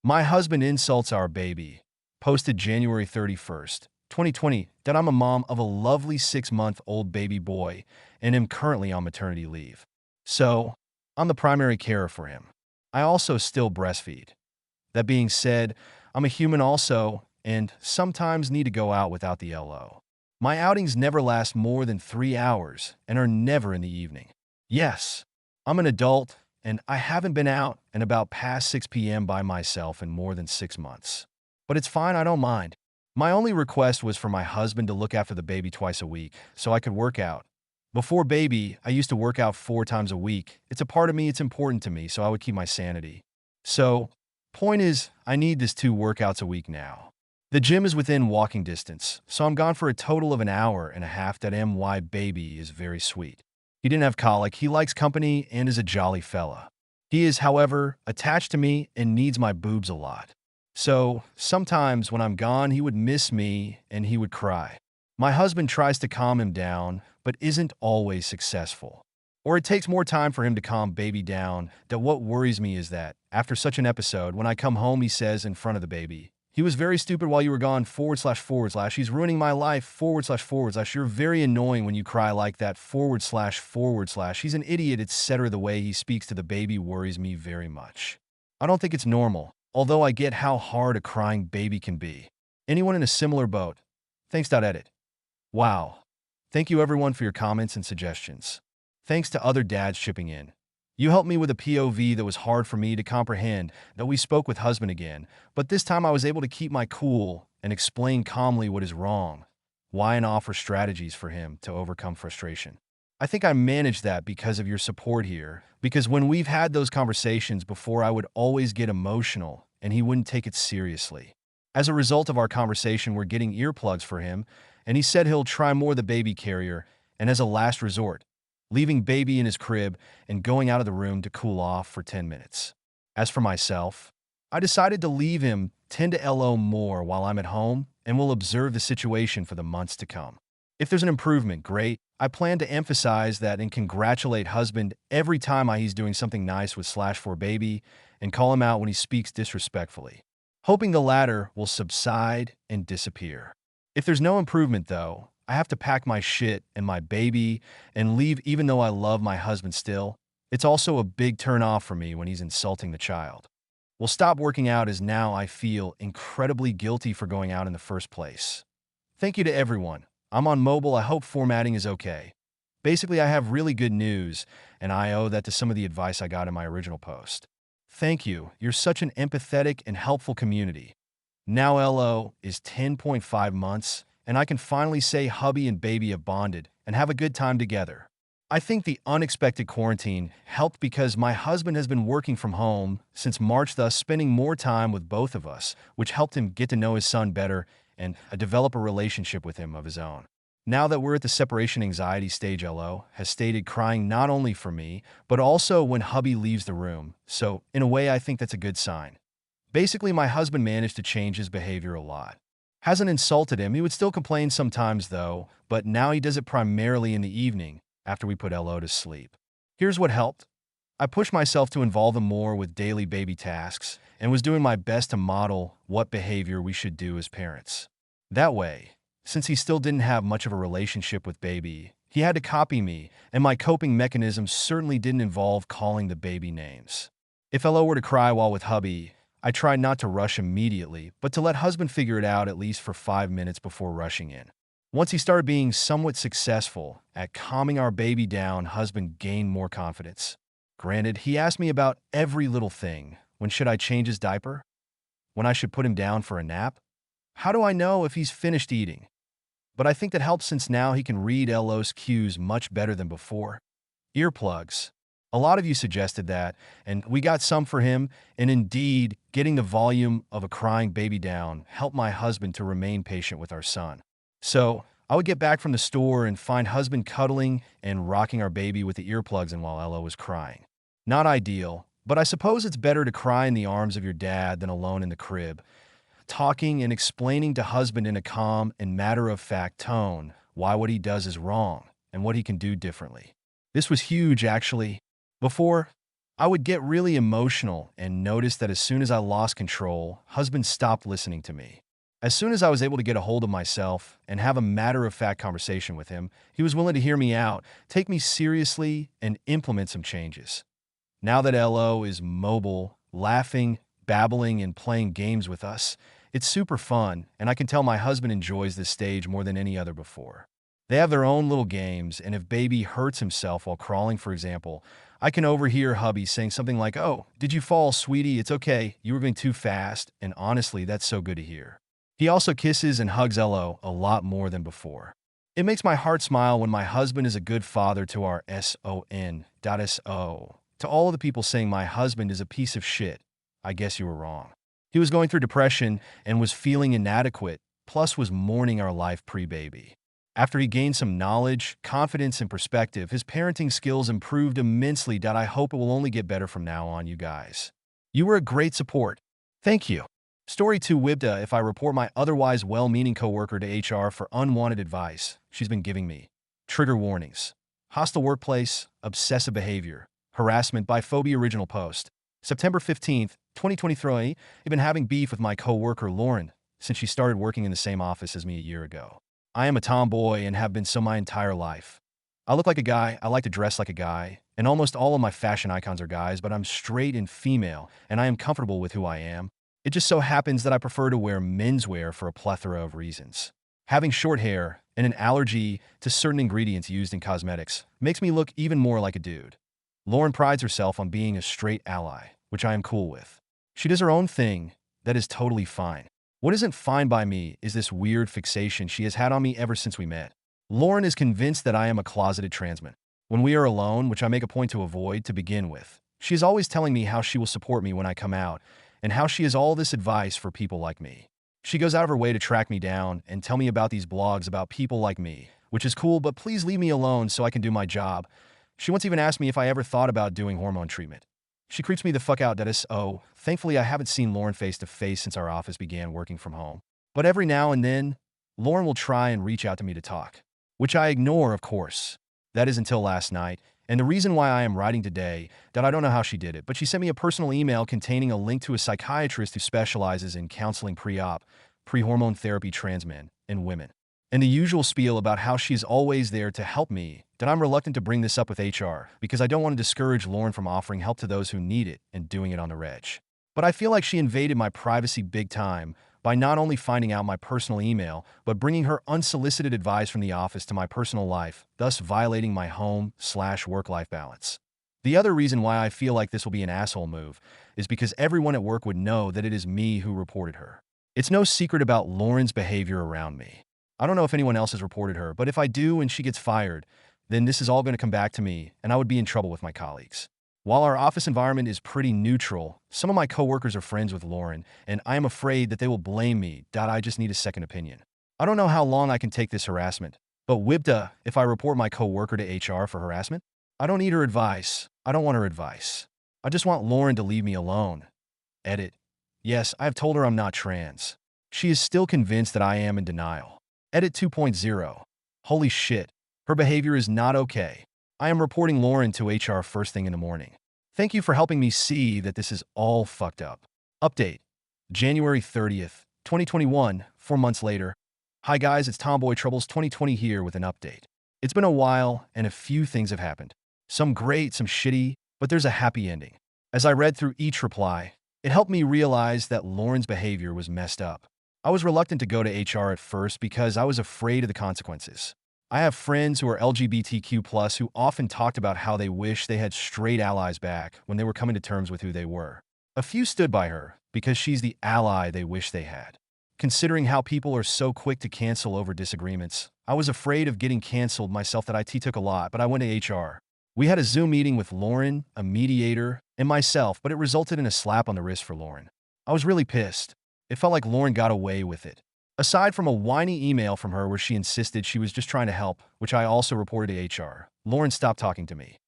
My husband insults our baby. Posted January 31st, 2020, that I'm a mom of a lovely 6-month-old baby boy and am currently on maternity leave. So, I'm the primary carer for him. I also still breastfeed. That being said, I'm a human also and sometimes need to go out without the LO. My outings never last more than 3 hours and are never in the evening. Yes, I'm an adult and I haven't been out and about past 6 p.m. by myself in more than 6 months. But it's fine, I don't mind. My only request was for my husband to look after the baby twice a week so I could work out. Before baby, I used to work out 4 times a week. It's a part of me, it's important to me, so I would keep my sanity. So, point is, I need this 2 workouts a week now. The gym is within walking distance, so I'm gone for a total of an hour and a half. That MY baby is very sweet. He didn't have colic, he likes company and is a jolly fella. He is, however, attached to me and needs my boobs a lot. So, sometimes when I'm gone, he would miss me and he would cry. My husband tries to calm him down, but isn't always successful. Or it takes more time for him to calm baby down. That what worries me is that, after such an episode, when I come home, he says in front of the baby, "He was very stupid while you were gone, //. He's ruining my life, //. You're very annoying when you cry like that, //. He's an idiot, etc." The way he speaks to the baby worries me very much. I don't think it's normal, although I get how hard a crying baby can be. Anyone in a similar boat? Thanks. Edit. Wow. Thank you everyone for your comments and suggestions. Thanks to other dads chipping in. You helped me with a POV that was hard for me to comprehend, that we spoke with husband again, but this time I was able to keep my cool and explain calmly what is wrong, why, and offer strategies for him to overcome frustration. I think I managed that because of your support here, because when we've had those conversations before, I would always get emotional and he wouldn't take it seriously. As a result of our conversation, we're getting earplugs for him, and he said he'll try more the baby carrier, and as a last resort, leaving baby in his crib and going out of the room to cool off for 10 minutes. As for myself, I decided to leave him 10 to LO more while I'm at home and will observe the situation for the months to come. If there's an improvement, great. I plan to emphasize that and congratulate husband every time he's doing something nice with /for baby and call him out when he speaks disrespectfully, hoping the latter will subside and disappear. If there's no improvement though, I have to pack my shit and my baby and leave even though I love my husband still. It's also a big turn off for me when he's insulting the child. We'll stop working out as now I feel incredibly guilty for going out in the first place. Thank you to everyone. I'm on mobile, I hope formatting is okay. Basically, I have really good news, and I owe that to some of the advice I got in my original post. Thank you, you're such an empathetic and helpful community. Now LO is 10.5 months, and I can finally say hubby and baby have bonded and have a good time together. I think the unexpected quarantine helped because my husband has been working from home since March, thus spending more time with both of us, which helped him get to know his son better and develop a relationship with him of his own. Now that we're at the separation anxiety stage, LO has stated crying not only for me, but also when hubby leaves the room, so in a way I think that's a good sign. Basically, my husband managed to change his behavior a lot. Hasn't insulted him, he would still complain sometimes though, but now he does it primarily in the evening after we put LO to sleep. Here's what helped. I pushed myself to involve him more with daily baby tasks and was doing my best to model what behavior we should do as parents. That way, since he still didn't have much of a relationship with baby, he had to copy me, and my coping mechanisms certainly didn't involve calling the baby names. If LO were to cry while with hubby, I tried not to rush immediately, but to let husband figure it out at least for 5 minutes before rushing in. Once he started being somewhat successful at calming our baby down, husband gained more confidence. Granted, he asked me about every little thing. When should I change his diaper? When I should put him down for a nap? How do I know if he's finished eating? But I think that helps since now he can read LO's cues much better than before. Earplugs. A lot of you suggested that, and we got some for him, and indeed, getting the volume of a crying baby down helped my husband to remain patient with our son. So, I would get back from the store and find husband cuddling and rocking our baby with the earplugs in while LO was crying. Not ideal, but I suppose it's better to cry in the arms of your dad than alone in the crib, talking and explaining to husband in a calm and matter-of-fact tone why what he does is wrong and what he can do differently. This was huge, actually. Before, I would get really emotional and notice that as soon as I lost control, husband stopped listening to me. As soon as I was able to get a hold of myself and have a matter-of-fact conversation with him, he was willing to hear me out, take me seriously, and implement some changes. Now that LO is mobile, laughing, babbling, and playing games with us, it's super fun, and I can tell my husband enjoys this stage more than any other before. They have their own little games, and if baby hurts himself while crawling, for example, I can overhear hubby saying something like, "Oh, did you fall, sweetie? It's okay. You were going too fast." And honestly, that's so good to hear. He also kisses and hugs LO a lot more than before. It makes my heart smile when my husband is a good father to our son.so. To all of the people saying my husband is a piece of shit, I guess you were wrong. He was going through depression and was feeling inadequate, plus was mourning our life pre-baby. After he gained some knowledge, confidence, and perspective, his parenting skills improved immensely. I hope it will only get better from now on, you guys. You were a great support. Thank you. Story 2 Wibda, if I report my otherwise well-meaning coworker to HR for unwanted advice she's been giving me. Trigger warnings. Hostile workplace, obsessive behavior, harassment, biphobia. Original post. September 15th, 2023. I've been having beef with my coworker Lauren since she started working in the same office as me a year ago. I am a tomboy and have been so my entire life. I look like a guy, I like to dress like a guy, and almost all of my fashion icons are guys, but I'm straight and female, and I am comfortable with who I am. It just so happens that I prefer to wear menswear for a plethora of reasons. Having short hair and an allergy to certain ingredients used in cosmetics makes me look even more like a dude. Lauren prides herself on being a straight ally, which I am cool with. She does her own thing, that is totally fine. What isn't fine by me is this weird fixation she has had on me ever since we met. Lauren is convinced that I am a closeted transman. When we are alone, which I make a point to avoid to begin with, she is always telling me how she will support me when I come out, and how she has all this advice for people like me. She goes out of her way to track me down and tell me about these blogs about people like me, which is cool, but please leave me alone so I can do my job. She once even asked me if I ever thought about doing hormone treatment. She creeps me the fuck out. Thankfully, I haven't seen Lauren face to face since our office began working from home. But every now and then, Lauren will try and reach out to me to talk, which I ignore, of course. That is until last night, and the reason why I am writing today, that I don't know how she did it, but she sent me a personal email containing a link to a psychiatrist who specializes in counseling pre-op, pre-hormone therapy trans men and women. And the usual spiel about how she's always there to help me, that I'm reluctant to bring this up with HR because I don't want to discourage Lauren from offering help to those who need it and doing it on the reg. But I feel like she invaded my privacy big time by not only finding out my personal email, but bringing her unsolicited advice from the office to my personal life, thus violating my home/work-life balance. The other reason why I feel like this will be an asshole move is because everyone at work would know that it is me who reported her. It's no secret about Lauren's behavior around me. I don't know if anyone else has reported her, but if I do and she gets fired, then this is all going to come back to me and I would be in trouble with my colleagues. While our office environment is pretty neutral, some of my coworkers are friends with Lauren, and I am afraid that they will blame me. I just need a second opinion. I don't know how long I can take this harassment, but Wibda, if I report my coworker to HR for harassment, I don't need her advice. I don't want her advice. I just want Lauren to leave me alone. Edit. Yes, I have told her I'm not trans. She is still convinced that I am in denial. Edit 2.0. Holy shit. Her behavior is not okay. I am reporting Lauren to HR first thing in the morning. Thank you for helping me see that this is all fucked up. Update. January 30th, 2021, 4 months later. Hi guys, it's Tomboy Troubles 2020 here with an update. It's been a while and a few things have happened. Some great, some shitty, but there's a happy ending. As I read through each reply, it helped me realize that Lauren's behavior was messed up. I was reluctant to go to HR at first because I was afraid of the consequences. I have friends who are LGBTQ+ who often talked about how they wish they had straight allies back when they were coming to terms with who they were. A few stood by her because she's the ally they wish they had. Considering how people are so quick to cancel over disagreements, I was afraid of getting canceled myself. That IT took a lot, but I went to HR. We had a Zoom meeting with Lauren, a mediator, and myself, but it resulted in a slap on the wrist for Lauren. I was really pissed. It felt like Lauren got away with it. Aside from a whiny email from her where she insisted she was just trying to help, which I also reported to HR, Lauren stopped talking to me.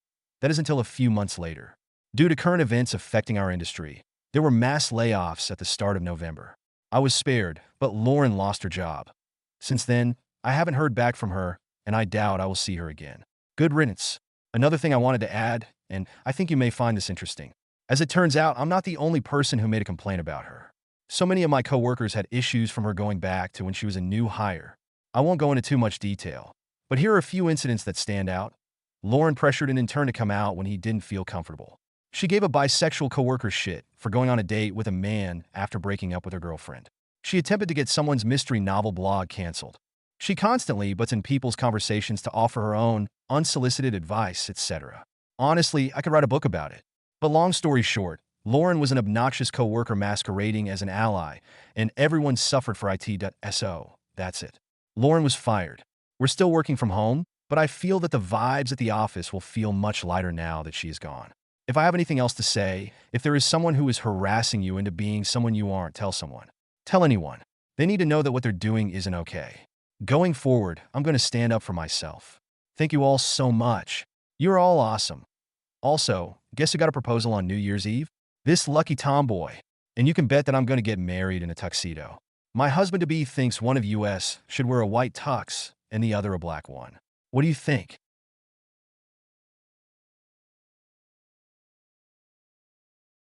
That is until a few months later. Due to current events affecting our industry, there were mass layoffs at the start of November. I was spared, but Lauren lost her job. Since then, I haven't heard back from her, and I doubt I will see her again. Good riddance. Another thing I wanted to add, and I think you may find this interesting. As it turns out, I'm not the only person who made a complaint about her. So many of my coworkers had issues from her going back to when she was a new hire. I won't go into too much detail, but here are a few incidents that stand out. Lauren pressured an intern to come out when he didn't feel comfortable. She gave a bisexual coworker shit for going on a date with a man after breaking up with her girlfriend. She attempted to get someone's mystery novel blog canceled. She constantly butts in people's conversations to offer her own unsolicited advice, etc. Honestly, I could write a book about it. But long story short, Lauren was an obnoxious coworker masquerading as an ally, and everyone suffered for IT.so. That's it. Lauren was fired. We're still working from home, but I feel that the vibes at the office will feel much lighter now that she is gone. If I have anything else to say, if there is someone who is harassing you into being someone you aren't, tell someone. Tell anyone. They need to know that what they're doing isn't okay. Going forward, I'm going to stand up for myself. Thank you all so much. You're all awesome. Also, guess who got a proposal on New Year's Eve? This lucky tomboy. And you can bet that I'm going to get married in a tuxedo. My husband-to-be thinks one of us should wear a white tux and the other a black one. What do you think?